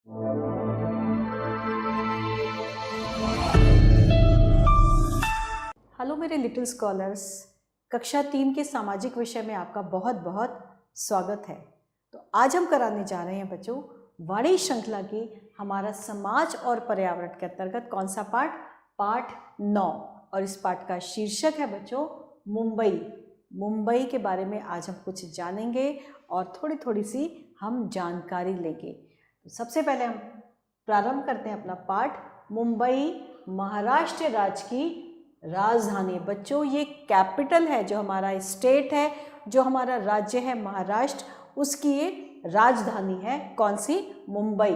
Hello मेरे little scholars, कक्षा 3 के सामाजिक विषय में आपका बहुत बहुत स्वागत है। तो आज हम कराने जा रहे हैं बच्चों वाणी श्रृंखला की हमारा समाज और पर्यावरण के अंतर्गत कौन सा पाठ, पाठ 9। और इस पाठ का शीर्षक है बच्चों मुंबई। मुंबई के बारे में आज हम कुछ जानेंगे और थोड़ी थोड़ी सी हम जानकारी लेंगे। तो सबसे पहले हम प्रारंभ करते हैं अपना पाठ। मुंबई महाराष्ट्र राज्य की राजधानी। बच्चों ये कैपिटल है, जो हमारा स्टेट है, जो हमारा राज्य है महाराष्ट्र, उसकी ये राजधानी है। कौन सी? मुंबई।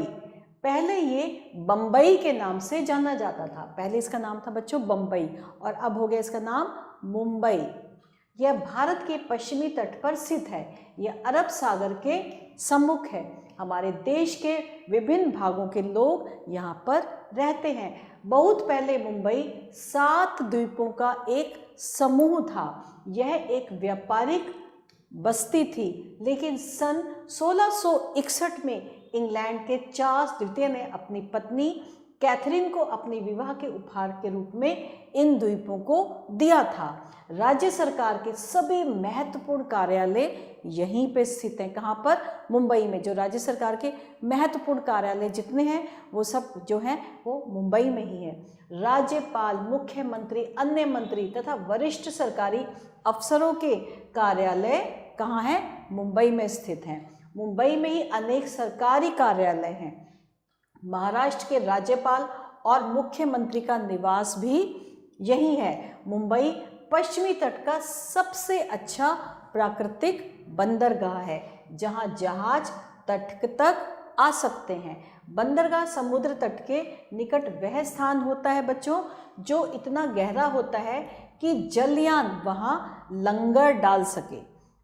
पहले ये बम्बई के नाम से जाना जाता था। पहले इसका नाम था बच्चों बम्बई और अब हो गया इसका नाम मुंबई। यह भारत के पश्चिमी तट पर स्थित है। यह अरब सागर के सम्मुख है। हमारे देश के विभिन्न भागों के लोग यहाँ पर रहते हैं। बहुत पहले मुंबई 7 द्वीपों का एक समूह था। यह एक व्यापारिक बस्ती थी, लेकिन सन 1661 में इंग्लैंड के चार्ल्स द्वितीय ने अपनी पत्नी कैथरीन को अपने विवाह के उपहार के रूप में इन द्वीपों को दिया था। राज्य सरकार के सभी महत्वपूर्ण कार्यालय यहीं पे स्थित हैं। कहाँ पर? मुंबई में। जो राज्य सरकार के महत्वपूर्ण कार्यालय जितने हैं वो सब जो हैं वो मुंबई में ही है। राज्यपाल, मुख्यमंत्री, अन्य मंत्री तथा वरिष्ठ सरकारी अफसरों के कार्यालय कहाँ हैं? मुंबई में स्थित हैं। मुंबई में ही अनेक सरकारी कार्यालय हैं। महाराष्ट्र के राज्यपाल और मुख्यमंत्री का निवास भी यही है। मुंबई पश्चिमी तट का सबसे अच्छा प्राकृतिक बंदरगाह है, जहां जहाज तट तक आ सकते हैं। बंदरगाह समुद्र तट के निकट वह स्थान होता है बच्चों जो इतना गहरा होता है कि जलयान वहां लंगर डाल सके।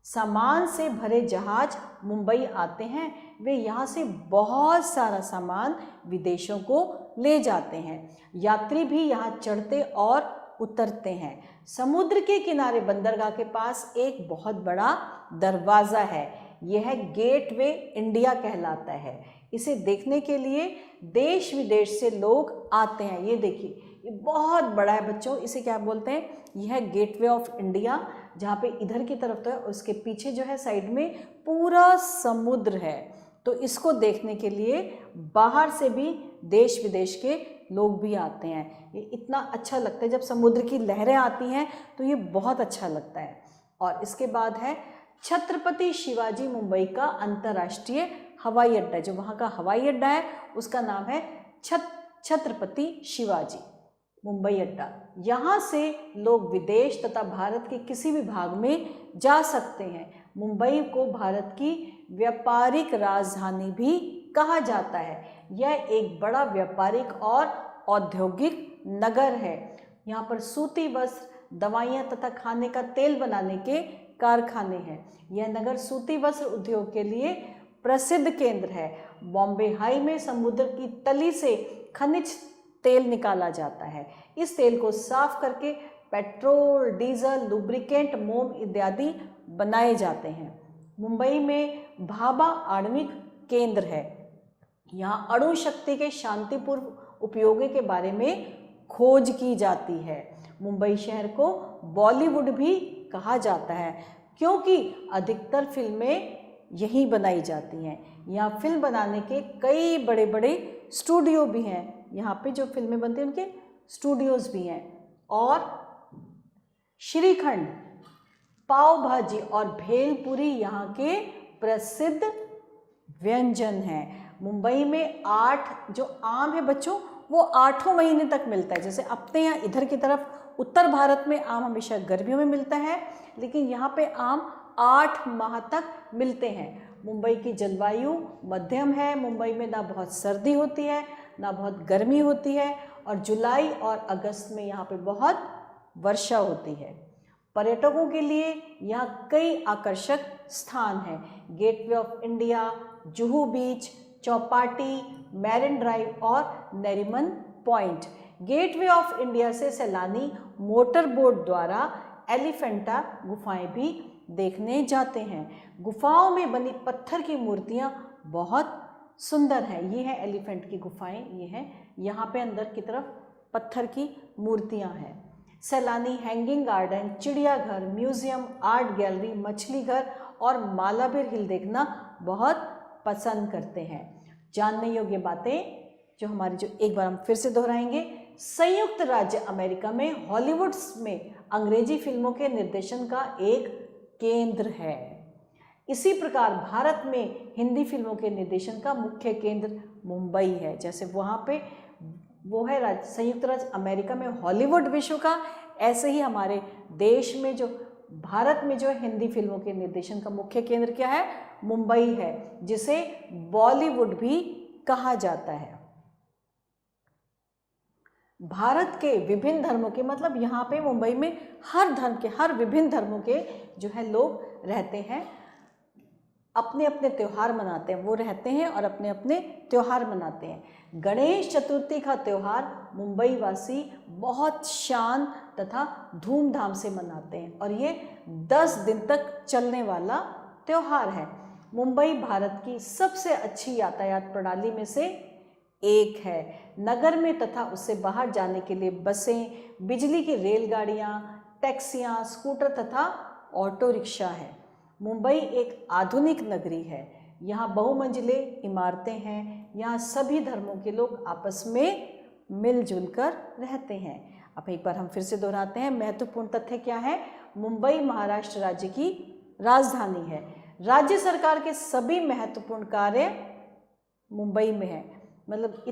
सामान से भरे जहाज मुंबई आते हैं। वे यहाँ से बहुत सारा सामान विदेशों को ले जाते हैं। यात्री भी यहाँ चढ़ते और उतरते हैं। समुद्र के किनारे बंदरगाह के पास एक बहुत बड़ा दरवाज़ा है। यह गेटवे इंडिया कहलाता है। इसे देखने के लिए देश विदेश से लोग आते हैं। ये देखिए, ये बहुत बड़ा है बच्चों। इसे क्या बोलते हैं? यह गेटवे ऑफ इंडिया, जहाँ पे इधर की तरफ तो है, उसके पीछे जो है साइड में पूरा समुद्र है। तो इसको देखने के लिए बाहर से भी देश विदेश के लोग भी आते हैं। ये इतना अच्छा लगता है जब समुद्र की लहरें आती हैं, तो ये बहुत अच्छा लगता है। और इसके बाद है छत्रपति शिवाजी मुंबई का अंतर्राष्ट्रीय हवाई अड्डा। जो वहाँ का हवाई अड्डा है उसका नाम है छत्रपति शिवाजी मुंबई अड्डा। यहाँ से लोग विदेश तथा भारत के किसी भी भाग में जा सकते हैं। मुंबई को भारत की व्यापारिक राजधानी भी कहा जाता है। यह एक बड़ा व्यापारिक और औद्योगिक नगर है। यहाँ पर सूती वस्त्र, दवाइयाँ तथा खाने का तेल बनाने के कारखाने हैं। यह नगर सूती वस्त्र उद्योग के लिए प्रसिद्ध केंद्र है। बॉम्बे हाई में समुद्र की तली से खनिज तेल निकाला जाता है। इस तेल को साफ करके पेट्रोल, डीजल, लुब्रिकेंट, मोम इत्यादि बनाए जाते हैं। मुंबई में भाभा आणविक केंद्र है। यहाँ अणु शक्ति के शांतिपूर्ण उपयोग के बारे में खोज की जाती है। मुंबई शहर को बॉलीवुड भी कहा जाता है, क्योंकि अधिकतर फिल्में यहीं बनाई जाती हैं। यहाँ फिल्म बनाने के कई बड़े बड़े स्टूडियो भी हैं। यहाँ पे जो फिल्में बनती हैं उनके स्टूडियोज भी हैं। और श्रीखंड, पाव भाजी और भेलपुरी यहाँ के प्रसिद्ध व्यंजन हैं। मुंबई में 8 जो आम है बच्चों, वो 8 महीने तक मिलता है। जैसे अपने यहाँ इधर की तरफ उत्तर भारत में आम हमेशा गर्मियों में मिलता है, लेकिन यहाँ पे आम 8 माह तक मिलते हैं। मुंबई की जलवायु मध्यम है। मुंबई में ना बहुत सर्दी होती है ना बहुत गर्मी होती है, और जुलाई और अगस्त में यहाँ पे बहुत वर्षा होती है। पर्यटकों के लिए यहाँ कई आकर्षक स्थान हैं। Gateway of India, Juhu beach, Chowpatty, Marine Drive और Nariman Point. Gateway of India से सैलानी मोटर बोट द्वारा एलिफेंटा गुफाएं भी देखने जाते हैं। गुफाओं में बनी पत्थर की मूर्तियां बहुत सुंदर है। ये है एलिफेंट की गुफाएं, ये हैं। यहाँ पे अंदर की तरफ पत्थर की मूर्तियाँ हैं। सैलानी हैंगिंग गार्डन, चिड़ियाघर, म्यूजियम, आर्ट गैलरी, मछली घर और मालाबेर हिल देखना बहुत पसंद करते हैं। जानने योग्य बातें जो हमारी, जो एक बार हम फिर से दोहराएंगे। संयुक्त राज्य अमेरिका में हॉलीवुड में अंग्रेजी फिल्मों के निर्देशन का एक केंद्र है। इसी प्रकार भारत में हिंदी फिल्मों के निर्देशन का मुख्य केंद्र मुंबई है। जैसे वहाँ पे वो है संयुक्त राज्य अमेरिका में हॉलीवुड विश्व का, ऐसे ही हमारे देश में जो भारत में जो हिंदी फिल्मों के निर्देशन का मुख्य केंद्र क्या है? मुंबई है, जिसे बॉलीवुड भी कहा जाता है। भारत के विभिन्न धर्मों के, मतलब यहाँ पे मुंबई में हर धर्म के, हर विभिन्न धर्मों के जो है लोग रहते हैं, अपने अपने त्यौहार मनाते हैं। वो रहते हैं और अपने अपने त्यौहार मनाते हैं। गणेश चतुर्थी का त्यौहार मुंबई वासी बहुत शान तथा धूमधाम से मनाते हैं और ये 10 दिन तक चलने वाला त्यौहार है। मुंबई भारत की सबसे अच्छी यातायात प्रणाली में से एक है। नगर में तथा उससे बाहर जाने के लिए बसें, बिजली की रेलगाड़ियाँ, टैक्सियाँ, स्कूटर तथा ऑटो रिक्शा है। मुंबई एक आधुनिक नगरी है। यहाँ बहुमंजिले इमारतें हैं। यहाँ सभी धर्मों के लोग आपस में मिलजुल कर रहते हैं। अब एक बार हम फिर से दोहराते हैं। महत्वपूर्ण तथ्य क्या है? मुंबई महाराष्ट्र राज्य की राजधानी है। राज्य सरकार के सभी महत्वपूर्ण कार्य मुंबई में है। मतलब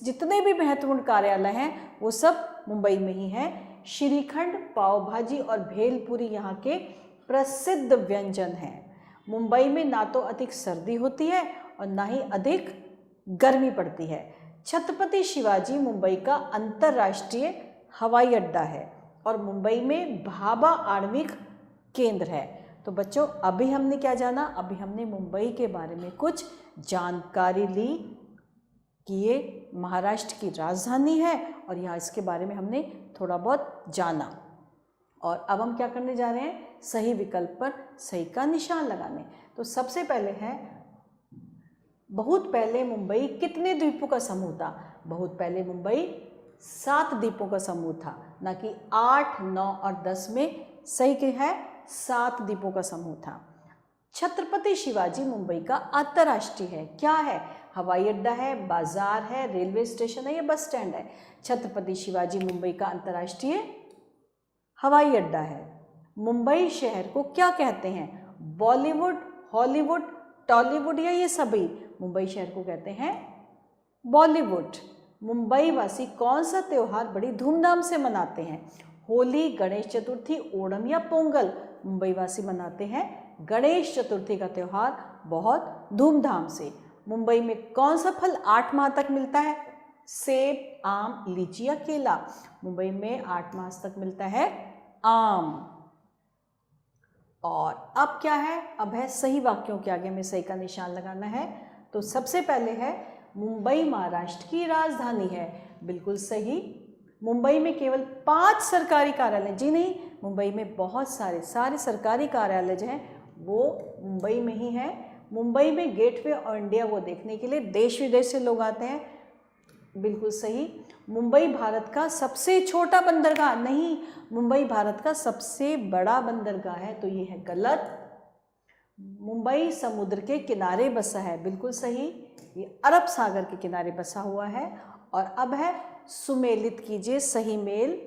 जितने भी महत्वपूर्ण कार्यालय हैं वो सब मुंबई में ही हैं। श्रीखंड, पाव भाजी और भेलपुरी यहाँ के प्रसिद्ध व्यंजन हैं। मुंबई में ना तो अधिक सर्दी होती है और ना ही अधिक गर्मी पड़ती है। छत्रपति शिवाजी मुंबई का अंतर्राष्ट्रीय हवाई अड्डा है और मुंबई में भाभा आणविक केंद्र है। तो बच्चों, अभी हमने क्या जाना? अभी हमने मुंबई के बारे में कुछ जानकारी ली कि ये महाराष्ट्र की राजधानी है और यहाँ इसके बारे में हमने थोड़ा बहुत जाना। और अब हम क्या करने जा रहे हैं? सही विकल्प पर सही का निशान लगाने। तो सबसे पहले है, बहुत पहले मुंबई कितने द्वीपों का समूह था? बहुत पहले मुंबई 7 द्वीपों का समूह था, ना कि 8, 9 और 10 में। सही क्या है? 7 द्वीपों का समूह था। छत्रपति शिवाजी मुंबई का अंतर्राष्ट्रीय है। क्या है? हवाई अड्डा है, बाजार है, रेलवे स्टेशन है या बस स्टैंड है? छत्रपति शिवाजी मुंबई का अंतर्राष्ट्रीय हवाई अड्डा है। मुंबई शहर को क्या कहते हैं? बॉलीवुड, हॉलीवुड, टॉलीवुड या ये सभी? मुंबई शहर को कहते हैं बॉलीवुड। मुंबई वासी कौन सा त्यौहार बड़ी धूमधाम से मनाते हैं? होली, गणेश चतुर्थी, ओणम या पोंगल? मुंबई वासी मनाते हैं गणेश चतुर्थी का त्यौहार बहुत धूमधाम से। मुंबई में कौन सा फल 8 माह तक मिलता है? सेब, आम, लीची या केला? मुंबई में 8 माह तक मिलता है आम। और अब क्या है? अब है सही वाक्यों के आगे हमें सही का निशान लगाना है। तो सबसे पहले है, मुंबई महाराष्ट्र की राजधानी है। बिल्कुल सही। मुंबई में केवल 5 सरकारी कार्यालय, जी नहीं, मुंबई में बहुत सारे सरकारी कार्यालय जो हैं वो मुंबई में ही हैं। मुंबई में गेटवे ऑफ इंडिया वो देखने के लिए देश विदेश से लोग आते हैं। बिल्कुल सही। मुंबई भारत का सबसे छोटा बंदरगाह? नहीं, मुंबई भारत का सबसे बड़ा बंदरगाह है। तो ये है गलत। मुंबई समुद्र के किनारे बसा है। बिल्कुल सही। ये अरब सागर के किनारे बसा हुआ है। और अब है, सुमेलित कीजिए सही मेल।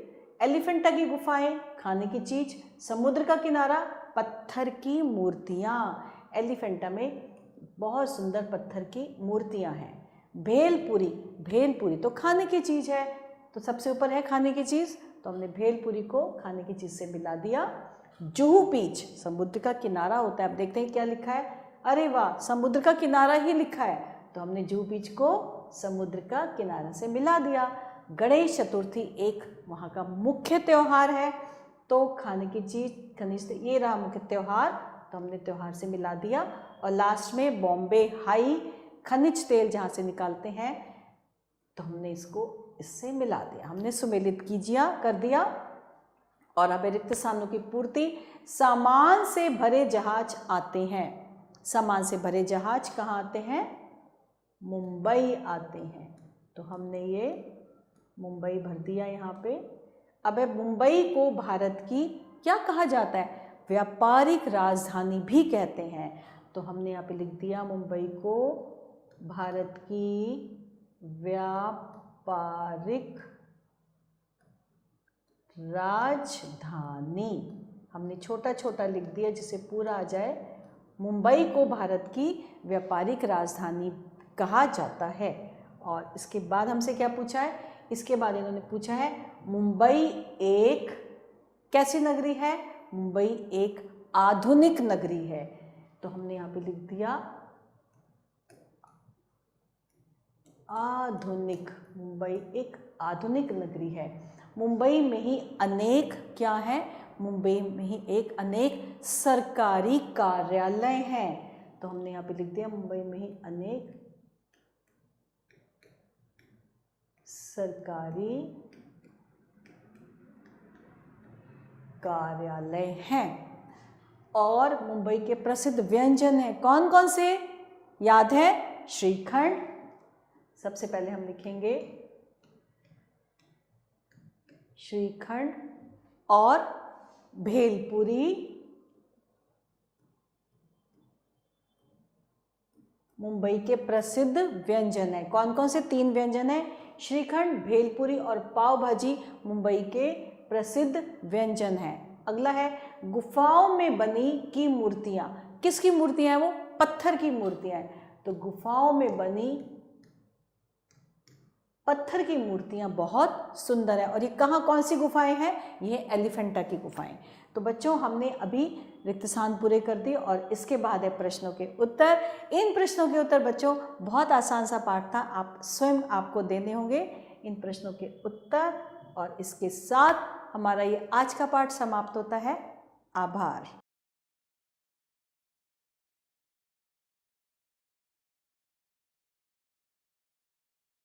एलिफेंटा की गुफाएं, खाने की चीज, समुद्र का किनारा, पत्थर की मूर्तियाँ। एलिफेंटा में बहुत सुंदर पत्थर की मूर्तियाँ हैं। भेलपुरी, भेलपुरी तो खाने की चीज़ है, तो सबसे ऊपर है खाने की चीज़, तो हमने भेलपुरी को खाने की चीज़ से मिला दिया। जुहू बीच समुद्र का किनारा होता है। अब देखते हैं क्या लिखा है। अरे वाह, समुद्र का किनारा ही लिखा है, तो हमने जुहू बीच को समुद्र का किनारा से मिला दिया। गणेश चतुर्थी एक वहाँ का मुख्य त्यौहार है, तो खाने की चीज़, खनिज, ये रहा मुख्य त्यौहार, तो हमने त्यौहार से मिला दिया। और लास्ट में बॉम्बे हाई, खनिज तेल जहाँ से निकालते हैं, तो हमने इसको इससे मिला दिया। हमने सुमेलित कीजिए कर दिया। और अब रिक्त स्थानों की पूर्ति। सामान से भरे जहाज आते हैं। सामान से भरे जहाज कहाँ आते हैं? मुंबई आते हैं। तो हमने ये मुंबई भर दिया यहाँ पे। अब मुंबई को भारत की क्या कहा जाता है? व्यापारिक राजधानी भी कहते हैं। तो हमने यहाँ पे लिख दिया मुंबई को भारत की व्यापारिक राजधानी। हमने छोटा छोटा लिख दिया जिससे पूरा आ जाए। मुंबई को भारत की व्यापारिक राजधानी कहा जाता है। और इसके बाद हमसे क्या पूछा है? इसके बाद इन्होंने पूछा है मुंबई एक कैसी नगरी है? मुंबई एक आधुनिक नगरी है। तो हमने यहाँ पे लिख दिया आधुनिक। मुंबई एक आधुनिक नगरी है। मुंबई में ही अनेक क्या है? मुंबई में ही एक अनेक सरकारी कार्यालय हैं। तो हमने यहाँ पे लिख दिया मुंबई में ही अनेक सरकारी कार्यालय हैं। और मुंबई के प्रसिद्ध व्यंजन हैं कौन कौन से? याद है? श्रीखंड। सबसे पहले हम लिखेंगे श्रीखंड और भेलपुरी। मुंबई के प्रसिद्ध व्यंजन है। कौन कौन से? 3 व्यंजन है, श्रीखंड, भेलपुरी और पाव भाजी मुंबई के प्रसिद्ध व्यंजन हैं। अगला है गुफाओं में बनी की मूर्तियाँ। किसकी मूर्तियाँ हैं? वो पत्थर की मूर्तियाँ हैं। तो गुफाओं में बनी पत्थर की मूर्तियाँ बहुत सुंदर है। और ये कहाँ कौन सी गुफाएं हैं? ये एलिफेंटा की गुफाएं। तो बच्चों हमने अभी रिक्त स्थान पूरे कर दिए और इसके बाद है प्रश्नों के उत्तर। इन प्रश्नों के उत्तर बच्चों बहुत आसान सा पाठ था, आप स्वयं आपको देने होंगे इन प्रश्नों के उत्तर। और इसके साथ हमारा ये आज का पाठ समाप्त होता है। आभार।